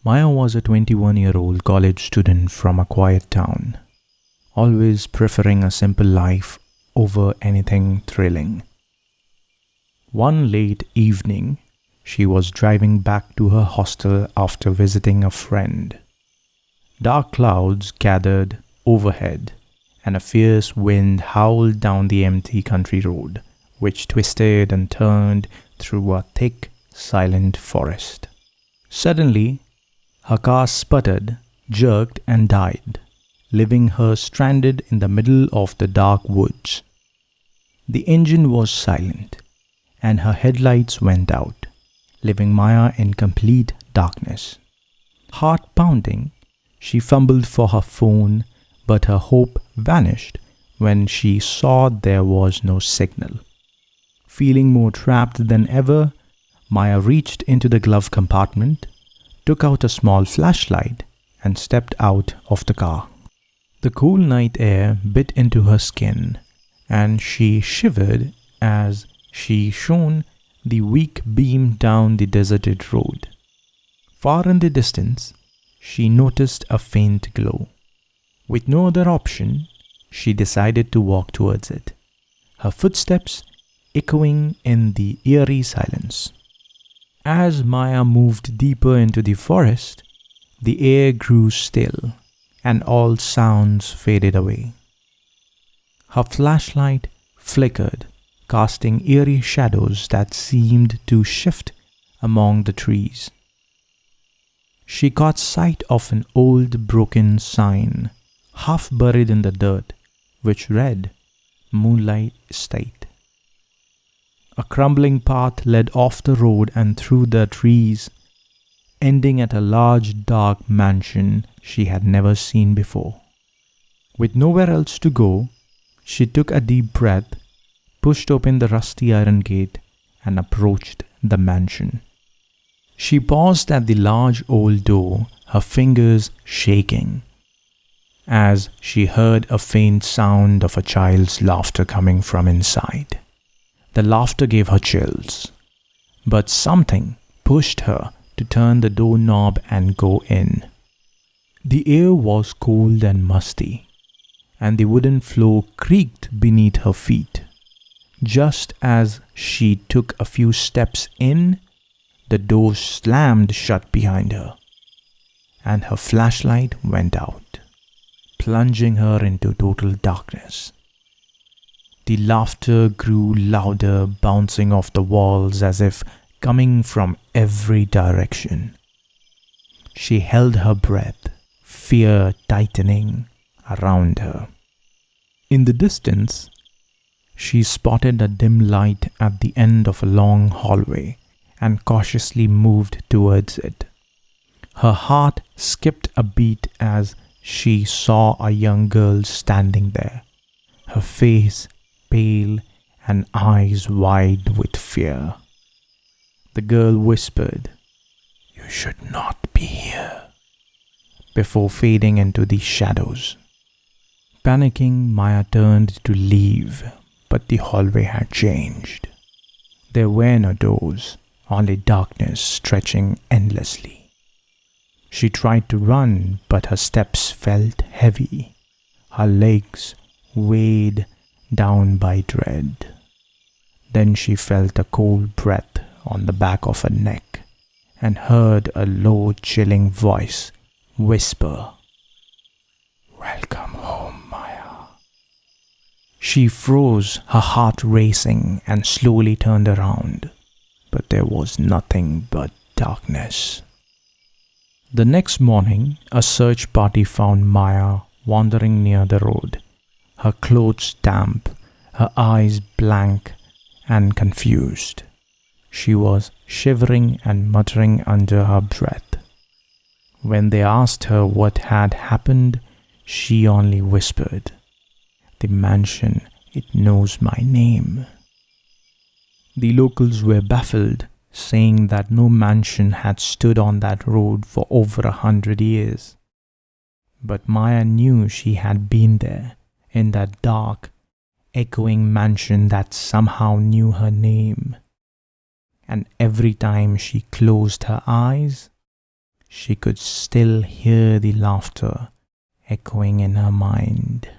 Maya was a 21-year-old college student from a quiet town, always preferring a simple life over anything thrilling. One late evening, she was driving back to her hostel after visiting a friend. Dark clouds gathered overhead, and a fierce wind howled down the empty country road, which twisted and turned through a thick, silent forest. Suddenly, her car sputtered, jerked, and died, leaving her stranded in the middle of the dark woods. The engine was silent, and her headlights went out, leaving Maya in complete darkness. Heart pounding, she fumbled for her phone, but her hope vanished when she saw there was no signal. Feeling more trapped than ever, Maya reached into the glove compartment, took out a small flashlight, and stepped out of the car. The cool night air bit into her skin, and she shivered as she shone the weak beam down the deserted road. Far in the distance, she noticed a faint glow. With no other option, she decided to walk towards it, her footsteps echoing in the eerie silence. As Maya moved deeper into the forest, the air grew still, and all sounds faded away. Her flashlight flickered, casting eerie shadows that seemed to shift among the trees. She caught sight of an old broken sign, half buried in the dirt, which read, "Moonlight Estate." A crumbling path led off the road and through the trees, ending at a large dark mansion she had never seen before. With nowhere else to go, she took a deep breath, pushed open the rusty iron gate, and approached the mansion. She paused at the large old door, her fingers shaking, as she heard a faint sound of a child's laughter coming from inside. The laughter gave her chills, but something pushed her to turn the doorknob and go in. The air was cold and musty, and the wooden floor creaked beneath her feet. Just as she took a few steps in, the door slammed shut behind her, and her flashlight went out, plunging her into total darkness. The laughter grew louder, bouncing off the walls as if coming from every direction. She held her breath, fear tightening around her. In the distance, she spotted a dim light at the end of a long hallway and cautiously moved towards it. Her heart skipped a beat as she saw a young girl standing there, her face pale and eyes wide with fear. The girl whispered, "You should not be here," before fading into the shadows. Panicking, Maya turned to leave, but the hallway had changed. There were no doors, only darkness stretching endlessly. She tried to run, but her steps felt heavy, her legs weighed down by dread. Then she felt a cold breath on the back of her neck and heard a low, chilling voice whisper, "Welcome home, Maya." She froze, her heart racing, and slowly turned around, but there was nothing but darkness. The next morning, a search party found Maya wandering near the road, her clothes damp, her eyes blank and confused. She was shivering and muttering under her breath. When they asked her what had happened, she only whispered, "The mansion, it knows my name." The locals were baffled, saying that no mansion had stood on that road for over 100 years. But Maya knew she had been there, in that dark, echoing mansion that somehow knew her name. And every time she closed her eyes, She could still hear the laughter echoing in her mind.